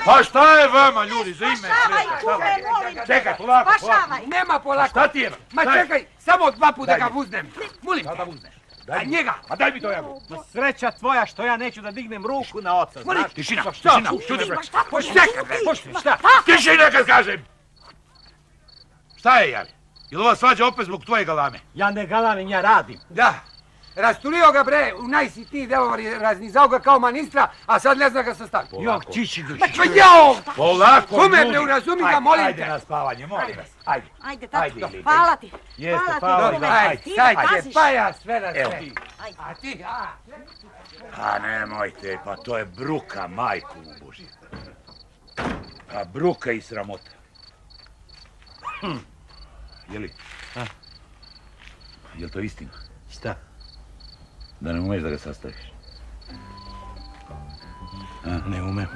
Pa šta je vama, ljudi, za ime Spašavaj, kume, molim te. Čekaj, polako. Spašavaj. Nema polako. Šta ti je? Ma čekaj, samo 2 puta ga vuznem. Molim Šta da te. uzneš? A njega. Ma daj mi to jabu. Sreća tvoja što ja neću da dignem ruku na oca, znaš? Tišina, Šta? tišina, šuti bre. Čekaj bre. Pušti, šta? Tišina kad kažem. Šta je, Jari? Je li ova svađa opet zbog tvoje galame? Ja ne galamim, ja radim. Da. Rasturio ga bre u najsitniji delovi, raznizao ga kao manistra, a sad ne zna ga sastaviti. Jok, čiši duši. Pa jao! Polako, Kume, ljudi. ne urazumi ga, molim Ajde te. na spavanje, molim vas. Ajde. Ajde, Ajde, tato, idite. hvala ti. Jeste, Hvala hvala ti, vam, kume. ajde, Ti Sad me će paziš. pa ja sve na Evo sve. ti. A ti, a? A nemojte, pa to je bruka, majku Božju. A bruka i sramota. Jeli? Jel to istina? Šta? Da ne umeš da ga sastaviš? Ne umem.